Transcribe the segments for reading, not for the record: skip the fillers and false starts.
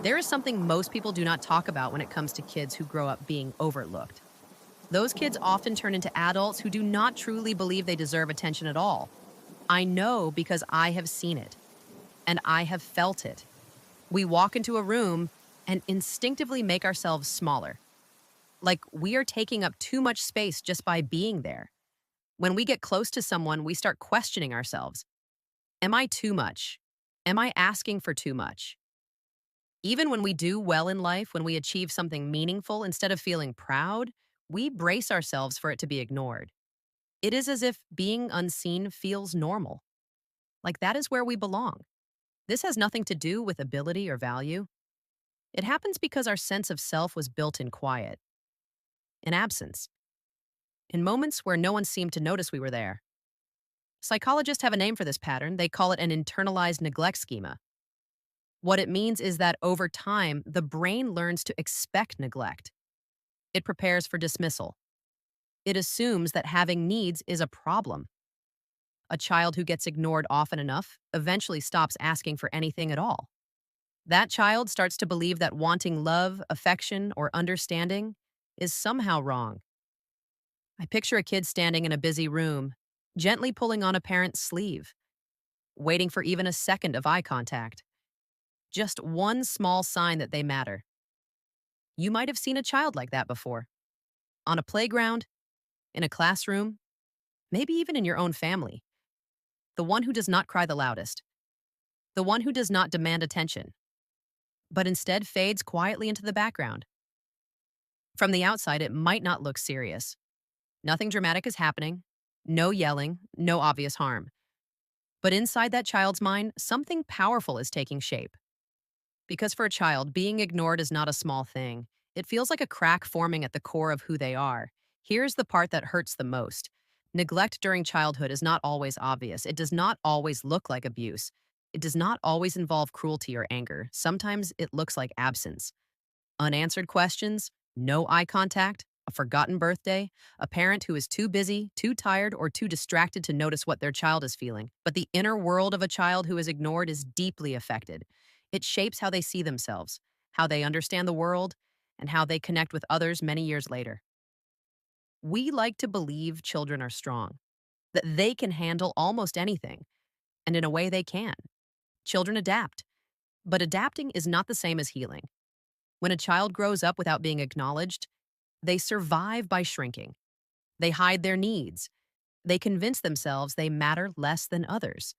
There is something most people do not talk about when it comes to kids who grow up being overlooked. Those kids often turn into adults who do not truly believe they deserve attention at all. I know because I have seen it and I have felt it. We walk into a room and instinctively make ourselves smaller, like we are taking up too much space just by being there. When we get close to someone, we start questioning ourselves. Am I too much? Am I asking for too much? Even when we do well in life, when we achieve something meaningful, instead of feeling proud, we brace ourselves for it to be ignored. It is as if being unseen feels normal, like that is where we belong. This has nothing to do with ability or value. It happens because our sense of self was built in quiet, in absence, in moments where no one seemed to notice we were there. Psychologists have a name for this pattern. They call it an internalized neglect schema. What it means is that over time, the brain learns to expect neglect. It prepares for dismissal. It assumes that having needs is a problem. A child who gets ignored often enough eventually stops asking for anything at all. That child starts to believe that wanting love, affection, or understanding is somehow wrong. I picture a kid standing in a busy room, gently pulling on a parent's sleeve, waiting for even a second of eye contact. Just one small sign that they matter. You might have seen a child like that before. On a playground, in a classroom, maybe even in your own family. The one who does not cry the loudest. The one who does not demand attention, but instead fades quietly into the background. From the outside, it might not look serious. Nothing dramatic is happening. No yelling, no obvious harm. But inside that child's mind, something powerful is taking shape. Because for a child, being ignored is not a small thing. It feels like a crack forming at the core of who they are. Here's the part that hurts the most. Neglect during childhood is not always obvious. It does not always look like abuse. It does not always involve cruelty or anger. Sometimes it looks like absence. Unanswered questions, no eye contact, a forgotten birthday, a parent who is too busy, too tired, or too distracted to notice what their child is feeling. But the inner world of a child who is ignored is deeply affected. It shapes how they see themselves, how they understand the world, and how they connect with others many years later. We like to believe children are strong, that they can handle almost anything, and in a way they can. Children adapt, but adapting is not the same as healing. When a child grows up without being acknowledged, they survive by shrinking. They hide their needs. They convince themselves they matter less than others.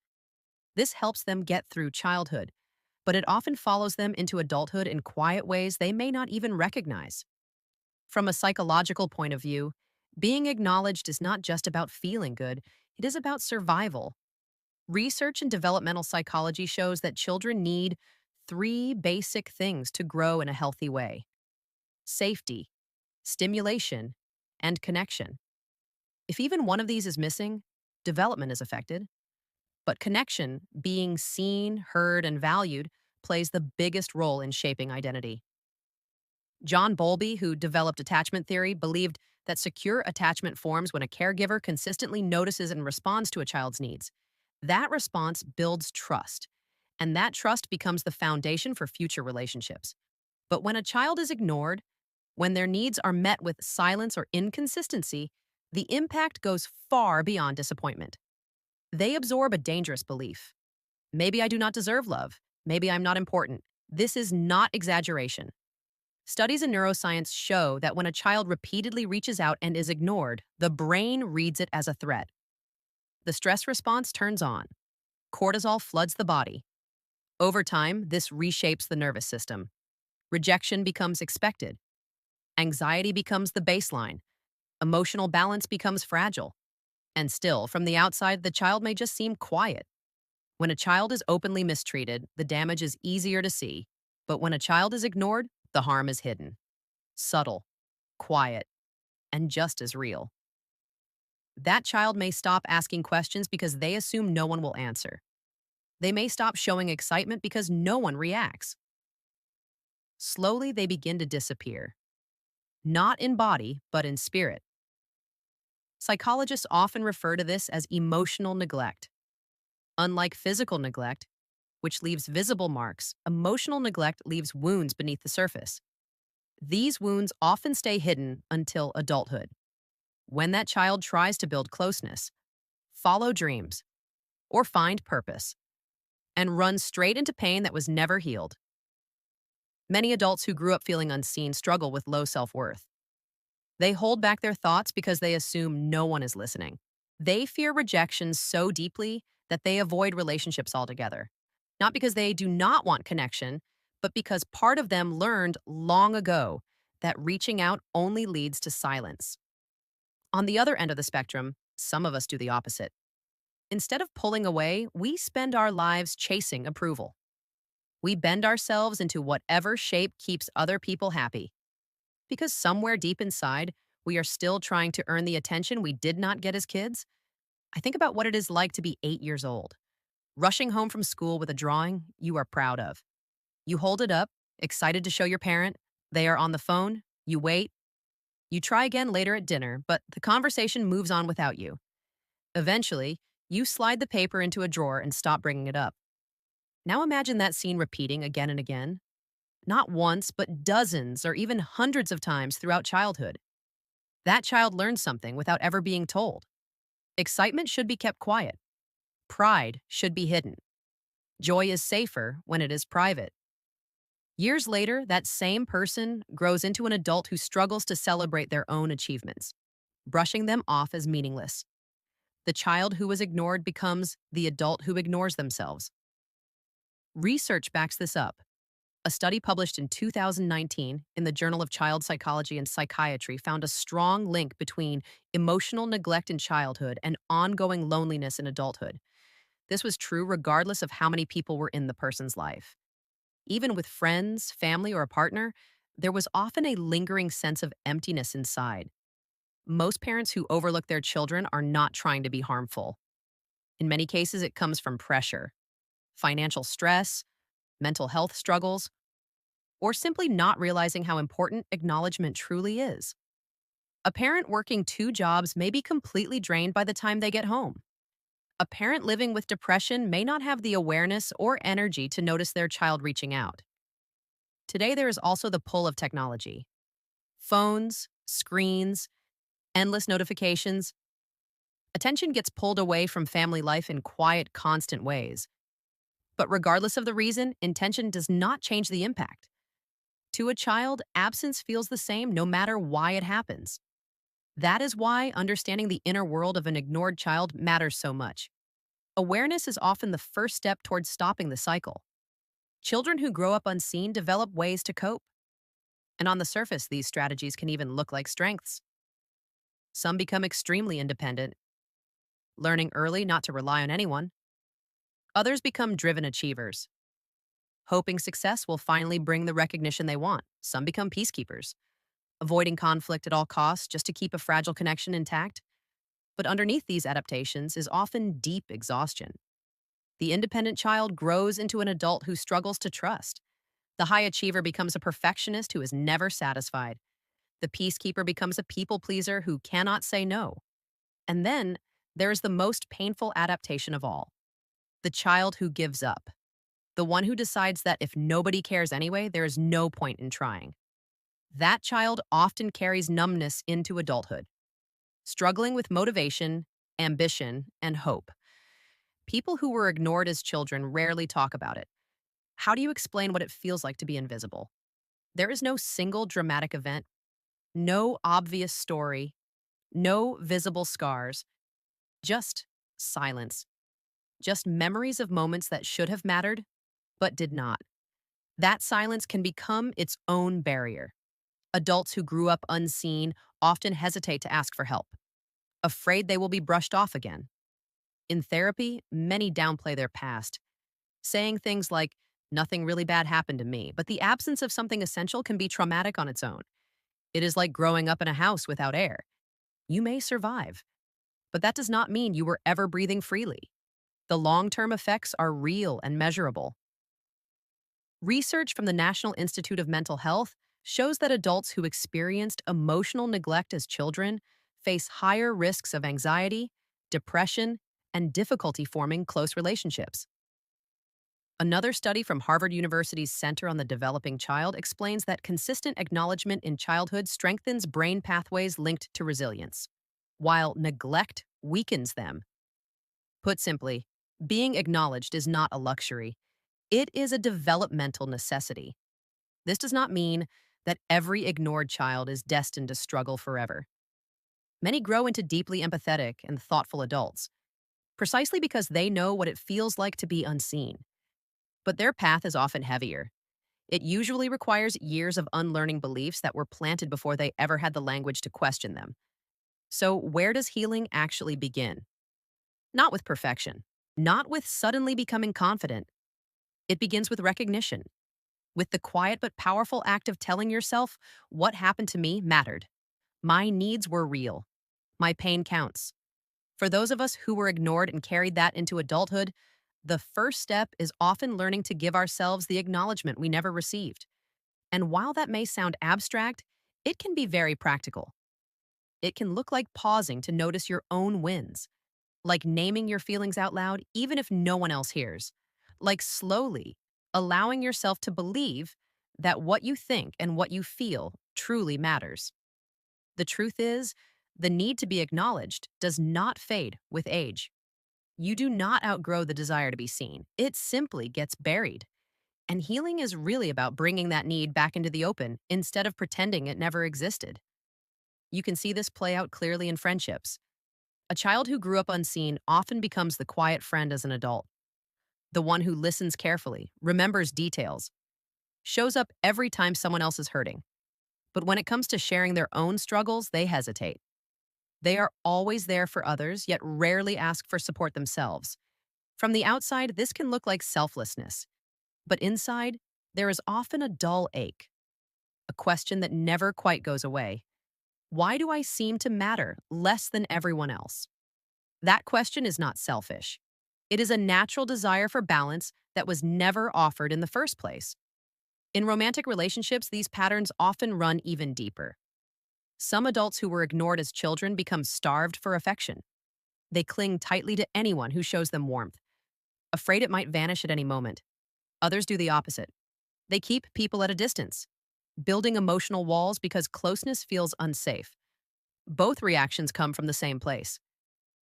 This helps them get through childhood, but it often follows them into adulthood in quiet ways they may not even recognize. From a psychological point of view, being acknowledged is not just about feeling good, it is about survival. Research in developmental psychology shows that children need three basic things to grow in a healthy way: safety, stimulation, and connection. If even one of these is missing, development is affected. But connection, being seen, heard, and valued, plays the biggest role in shaping identity. John Bowlby, who developed attachment theory, believed that secure attachment forms when a caregiver consistently notices and responds to a child's needs. That response builds trust, and that trust becomes the foundation for future relationships. But when a child is ignored, when their needs are met with silence or inconsistency, the impact goes far beyond disappointment. They absorb a dangerous belief. Maybe I do not deserve love. Maybe I'm not important. This is not exaggeration. Studies in neuroscience show that when a child repeatedly reaches out and is ignored, the brain reads it as a threat. The stress response turns on. Cortisol floods the body. Over time, this reshapes the nervous system. Rejection becomes expected. Anxiety becomes the baseline. Emotional balance becomes fragile. And still, from the outside, the child may just seem quiet. When a child is openly mistreated, the damage is easier to see. But when a child is ignored, the harm is hidden, subtle, quiet, and just as real. That child may stop asking questions because they assume no one will answer. They may stop showing excitement because no one reacts. Slowly, they begin to disappear. Not in body, but in spirit. Psychologists often refer to this as emotional neglect. Unlike physical neglect, which leaves visible marks, emotional neglect leaves wounds beneath the surface. These wounds often stay hidden until adulthood, when that child tries to build closeness, follow dreams, or find purpose, and run straight into pain that was never healed. Many adults who grew up feeling unseen struggle with low self worth. They hold back their thoughts because they assume no one is listening. They fear rejection so deeply that they avoid relationships altogether. Not because they do not want connection, but because part of them learned long ago that reaching out only leads to silence. On the other end of the spectrum, some of us do the opposite. Instead of pulling away, we spend our lives chasing approval. We bend ourselves into whatever shape keeps other people happy. Because somewhere deep inside, we are still trying to earn the attention we did not get as kids. I think about what it is like to be 8 years old, rushing home from school with a drawing you are proud of. You hold it up, excited to show your parent. They are on the phone. You wait. You try again later at dinner, but the conversation moves on without you. Eventually, you slide the paper into a drawer and stop bringing it up. Now imagine that scene repeating again and again. Not once, but dozens or even hundreds of times throughout childhood. That child learns something without ever being told. Excitement should be kept quiet. Pride should be hidden. Joy is safer when it is private. Years later, that same person grows into an adult who struggles to celebrate their own achievements, brushing them off as meaningless. The child who was ignored becomes the adult who ignores themselves. Research backs this up. A study published in 2019 in the Journal of Child Psychology and Psychiatry found a strong link between emotional neglect in childhood and ongoing loneliness in adulthood. This was true regardless of how many people were in the person's life. Even with friends, family, or a partner, there was often a lingering sense of emptiness inside. Most parents who overlook their children are not trying to be harmful. In many cases, it comes from pressure, financial stress, mental health struggles, or simply not realizing how important acknowledgement truly is. A parent working 2 jobs may be completely drained by the time they get home. A parent living with depression may not have the awareness or energy to notice their child reaching out. Today, there is also the pull of technology. Phones, screens, endless notifications. Attention gets pulled away from family life in quiet, constant ways. But regardless of the reason, intention does not change the impact. To a child, absence feels the same no matter why it happens. That is why understanding the inner world of an ignored child matters so much. Awareness is often the first step towards stopping the cycle. Children who grow up unseen develop ways to cope. And on the surface, these strategies can even look like strengths. Some become extremely independent, learning early not to rely on anyone. Others become driven achievers, hoping success will finally bring the recognition they want. Some become peacekeepers, avoiding conflict at all costs just to keep a fragile connection intact. But underneath these adaptations is often deep exhaustion. The independent child grows into an adult who struggles to trust. The high achiever becomes a perfectionist who is never satisfied. The peacekeeper becomes a people pleaser who cannot say no. And then there is the most painful adaptation of all, the child who gives up. The one who decides that if nobody cares anyway, there is no point in trying. That child often carries numbness into adulthood, struggling with motivation, ambition, and hope. People who were ignored as children rarely talk about it. How do you explain what it feels like to be invisible? There is no single dramatic event, no obvious story, no visible scars, just silence. Just memories of moments that should have mattered, but did not. That silence can become its own barrier. Adults who grew up unseen often hesitate to ask for help, afraid they will be brushed off again. In therapy, many downplay their past, saying things like, "Nothing really bad happened to me," but the absence of something essential can be traumatic on its own. It is like growing up in a house without air. You may survive, but that does not mean you were ever breathing freely. The long-term effects are real and measurable. Research from the National Institute of Mental Health shows that adults who experienced emotional neglect as children face higher risks of anxiety, depression, and difficulty forming close relationships. Another study from Harvard University's Center on the Developing Child explains that consistent acknowledgement in childhood strengthens brain pathways linked to resilience, while neglect weakens them. Put simply, being acknowledged is not a luxury, it is a developmental necessity. This does not mean that every ignored child is destined to struggle forever. Many grow into deeply empathetic and thoughtful adults, precisely because they know what it feels like to be unseen. But their path is often heavier. It usually requires years of unlearning beliefs that were planted before they ever had the language to question them. So, where does healing actually begin? Not with perfection, not with suddenly becoming confident. It begins with recognition, with the quiet but powerful act of telling yourself what happened to me mattered. My needs were real. My pain counts. For those of us who were ignored and carried that into adulthood, the first step is often learning to give ourselves the acknowledgement we never received. And while that may sound abstract, it can be very practical. It can look like pausing to notice your own wins, like naming your feelings out loud even if no one else hears, like slowly allowing yourself to believe that what you think and what you feel truly matters. The truth is, the need to be acknowledged does not fade with age. You do not outgrow the desire to be seen. It simply gets buried. And healing is really about bringing that need back into the open instead of pretending it never existed. You can see this play out clearly in friendships. A child who grew up unseen often becomes the quiet friend as an adult, the one who listens carefully, remembers details, shows up every time someone else is hurting. But when it comes to sharing their own struggles, they hesitate. They are always there for others, yet rarely ask for support themselves. From the outside, this can look like selflessness. But inside, there is often a dull ache, a question that never quite goes away. Why do I seem to matter less than everyone else? That question is not selfish. It is a natural desire for balance that was never offered in the first place. In romantic relationships, these patterns often run even deeper. Some adults who were ignored as children become starved for affection. They cling tightly to anyone who shows them warmth, afraid it might vanish at any moment. Others do the opposite. They keep people at a distance, building emotional walls because closeness feels unsafe. Both reactions come from the same place: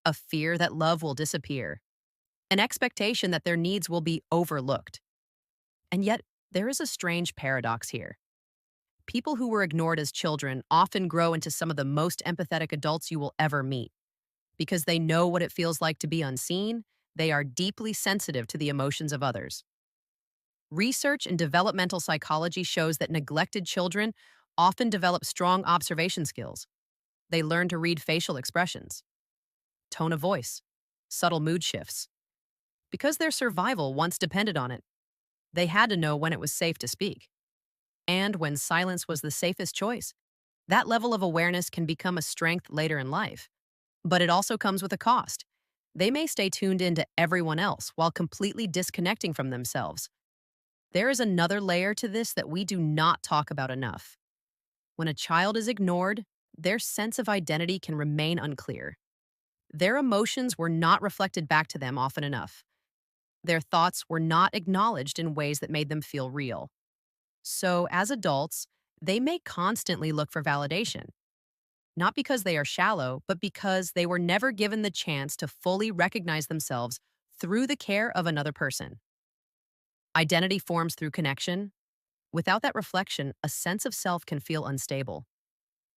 a fear that love will disappear, an expectation that their needs will be overlooked. And yet, there is a strange paradox here. People who were ignored as children often grow into some of the most empathetic adults you will ever meet. Because they know what it feels like to be unseen, they are deeply sensitive to the emotions of others. Research in developmental psychology shows that neglected children often develop strong observation skills. They learn to read facial expressions, tone of voice, subtle mood shifts. Because their survival once depended on it, they had to know when it was safe to speak, and when silence was the safest choice. That level of awareness can become a strength later in life. But it also comes with a cost. They may stay tuned in to everyone else while completely disconnecting from themselves. There is another layer to this that we do not talk about enough. When a child is ignored, their sense of identity can remain unclear. Their emotions were not reflected back to them often enough. Their thoughts were not acknowledged in ways that made them feel real. So, as adults, they may constantly look for validation. Not because they are shallow, but because they were never given the chance to fully recognize themselves through the care of another person. Identity forms through connection. Without that reflection, a sense of self can feel unstable.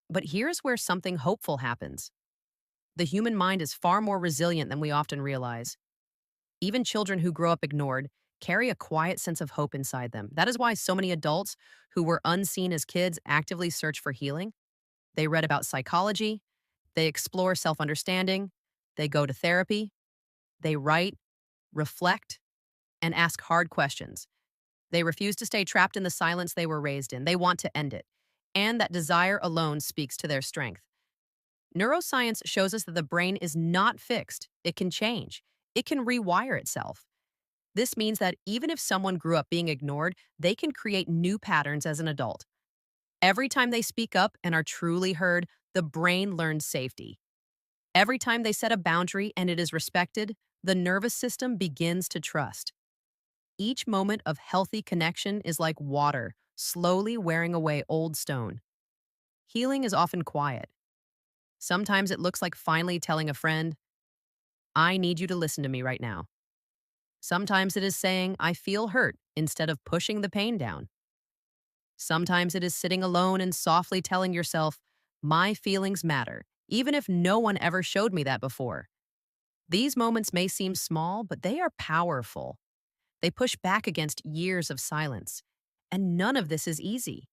But here's where something hopeful happens. The human mind is far more resilient than we often realize. Even children who grow up ignored carry a quiet sense of hope inside them. That is why so many adults who were unseen as kids actively search for healing. They read about psychology, they explore self-understanding, they go to therapy, they write, reflect, and ask hard questions. They refuse to stay trapped in the silence they were raised in. They want to end it. And that desire alone speaks to their strength. Neuroscience shows us that the brain is not fixed. It can change. It can rewire itself. This means that even if someone grew up being ignored, they can create new patterns as an adult. Every time they speak up and are truly heard, the brain learns safety. Every time they set a boundary and it is respected, the nervous system begins to trust. Each moment of healthy connection is like water, slowly wearing away old stone. Healing is often quiet. Sometimes it looks like finally telling a friend, I need you to listen to me right now. Sometimes it is saying, I feel hurt, instead of pushing the pain down. Sometimes it is sitting alone and softly telling yourself, my feelings matter, even if no one ever showed me that before. These moments may seem small, but they are powerful. They push back against years of silence. And none of this is easy.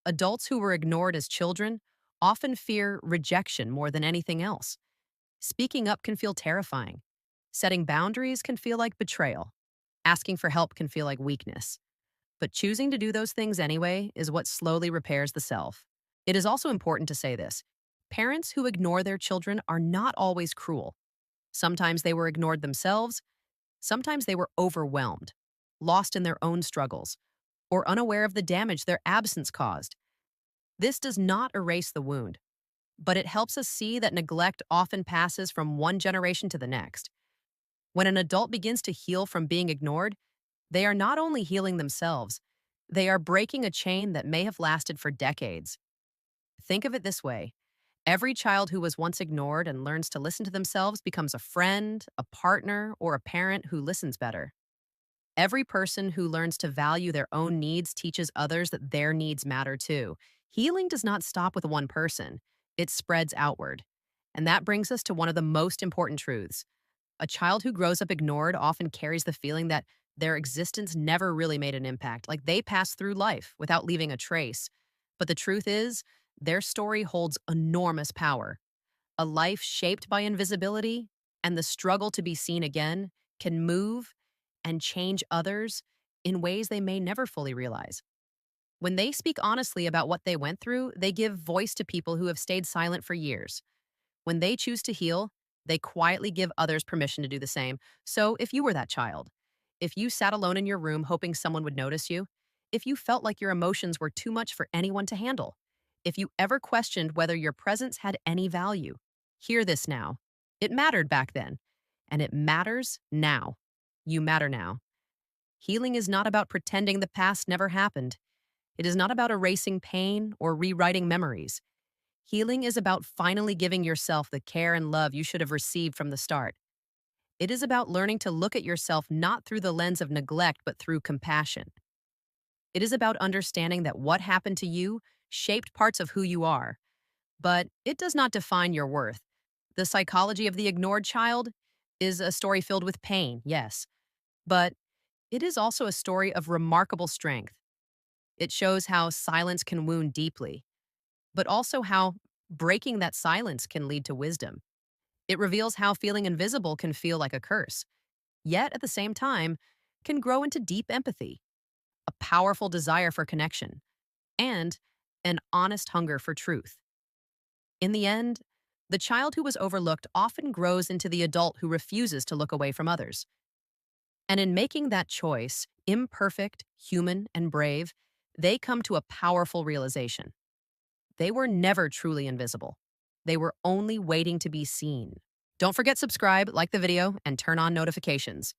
Adults who were ignored as children often fear rejection more than anything else. Speaking up can feel terrifying. Setting boundaries can feel like betrayal. Asking for help can feel like weakness. But choosing to do those things anyway is what slowly repairs the self. It is also important to say this. Parents who ignore their children are not always cruel. Sometimes they were ignored themselves. Sometimes they were overwhelmed, lost in their own struggles, or unaware of the damage their absence caused. This does not erase the wound, but it helps us see that neglect often passes from one generation to the next. When an adult begins to heal from being ignored, they are not only healing themselves, they are breaking a chain that may have lasted for decades. Think of it this way. Every child who was once ignored and learns to listen to themselves becomes a friend, a partner, or a parent who listens better. Every person who learns to value their own needs teaches others that their needs matter too. Healing does not stop with one person, it spreads outward. And that brings us to one of the most important truths. A child who grows up ignored often carries the feeling that their existence never really made an impact, like they passed through life without leaving a trace. But the truth is, their story holds enormous power. A life shaped by invisibility and the struggle to be seen again can move and change others in ways they may never fully realize. When they speak honestly about what they went through, they give voice to people who have stayed silent for years. When they choose to heal, they quietly give others permission to do the same. So, if you were that child, if you sat alone in your room hoping someone would notice you, if you felt like your emotions were too much for anyone to handle, if you ever questioned whether your presence had any value, hear this now. It mattered back then, and it matters now. You matter now. Healing is not about pretending the past never happened. It is not about erasing pain or rewriting memories. Healing is about finally giving yourself the care and love you should have received from the start. It is about learning to look at yourself not through the lens of neglect, but through compassion. It is about understanding that what happened to you shaped parts of who you are, but it does not define your worth. The psychology of the ignored child is a story filled with pain, yes, but it is also a story of remarkable strength. It shows how silence can wound deeply, but also how breaking that silence can lead to wisdom. It reveals how feeling invisible can feel like a curse, yet at the same time, can grow into deep empathy, a powerful desire for connection, and an honest hunger for truth. In the end, the child who was overlooked often grows into the adult who refuses to look away from others. And in making that choice, imperfect, human, and brave, they come to a powerful realization. They were never truly invisible. They were only waiting to be seen. Don't forget subscribe, like the video, and turn on notifications.